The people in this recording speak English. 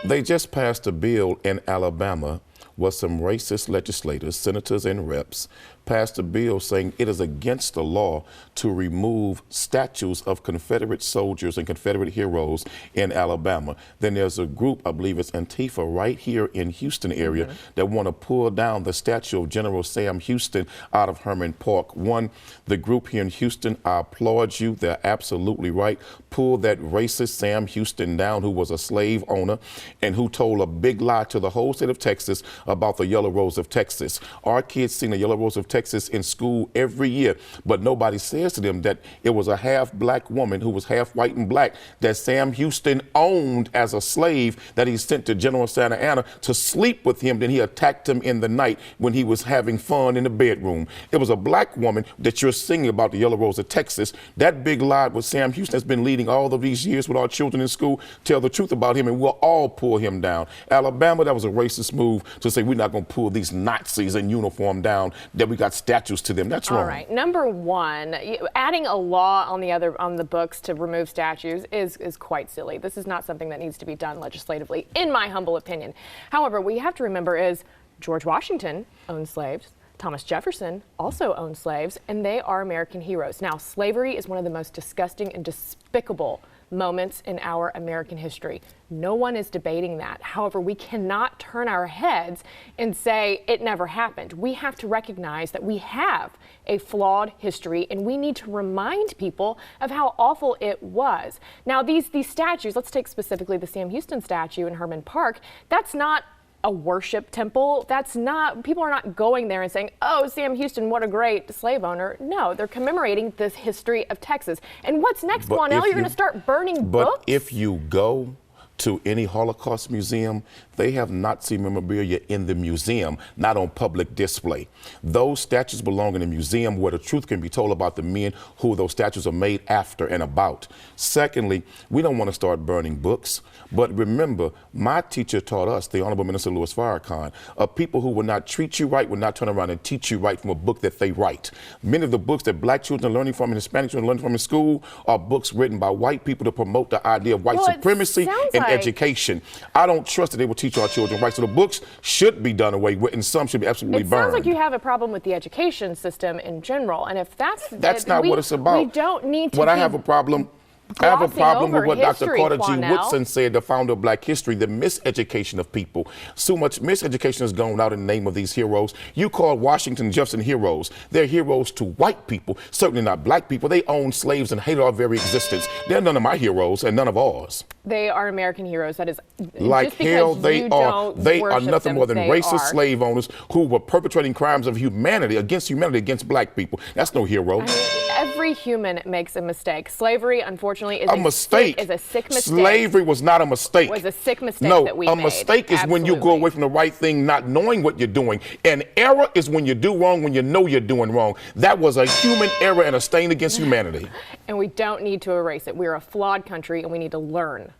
They just passed a bill in Alabama where some racist legislators, senators and reps, passed a bill saying it is against the law to remove statues of Confederate soldiers and Confederate heroes in Alabama. Then there's a group, I believe it's Antifa, right here in Houston area that want to pull down the statue of General Sam Houston out of Herman Park. The group here in Houston, I applaud you. They're absolutely right. Pull that racist Sam Houston down, who was a slave owner and who told a big lie to the whole state of Texas about the Yellow Rose of Texas. Our kids sing the Yellow Rose of Texas in school every year, but nobody says to them that it was a half black woman who was half white and black that Sam Houston owned as a slave that he sent to General Santa Anna to sleep with him. Then he attacked him in the night when he was having fun in the bedroom. It was a black woman that you're singing about, the Yellow Rose of Texas. That big lie with Sam Houston has been leading all of these years with our children in school. Tell the truth about him and we'll all pull him down. Alabama, that was a racist move to say we're not going to pull these Nazis in uniform down, that we got statues to them. That's wrong. All right. Number one, adding a law on the books to remove statues is quite silly. This is not something that needs to be done legislatively, in my humble opinion. However, what you have to remember is George Washington owned slaves. Thomas Jefferson also owned slaves, and they are American heroes. Now, slavery is one of the most disgusting and despicable moments in our American history. No one is debating that. However, we cannot turn our heads and say it never happened. We have to recognize that we have a flawed history, and we need to remind people of how awful it was. Now, these statues, let's take specifically the Sam Houston statue in Herman Park, that's not a worship temple. That's not, people are not going there and saying, oh, Sam Houston, what a great slave owner. No, they're commemorating this history of Texas. And what's next, Quanell? You're going to start burning books? But if you go to any Holocaust museum, they have Nazi memorabilia in the museum, not on public display. Those statues belong in a museum where the truth can be told about the men who those statues are made after and about. Secondly, we don't want to start burning books, but remember, my teacher taught us, the Honorable Minister Louis Farrakhan, people who will not treat you right will not turn around and teach you right from a book that they write. Many of the books that black children are learning from and Hispanic children are learning from in school are books written by white people to promote the idea of white supremacy and education. I don't trust that they will teach our children right. So the books should be done away with, and some should be absolutely burned. It sounds like you have a problem with the education system in general, and if that's not what it's about. We don't need to. What I have a problem. I have a problem with what Dr. Carter G. Woodson said, the founder of Black history, the miseducation of people. So much miseducation has gone out in the name of these heroes. You call Washington and Jefferson heroes. They're heroes to white people, certainly not black people. They owned slaves and hated our very existence. They're none of my heroes and none of ours. They are American heroes. That is like hell they are. They are nothing more than racist slave owners who were perpetrating crimes of humanity against black people. That's no hero. I mean, every human makes a mistake. Slavery, unfortunately, is a mistake. Is a sick mistake. Slavery was not a mistake. It was a sick mistake that we made. No, a mistake is when you go away from the right thing, not knowing what you're doing. An error is when you do wrong, when you know you're doing wrong. That was a human error and a stain against humanity. And we don't need to erase it. We're a flawed country, and we need to learn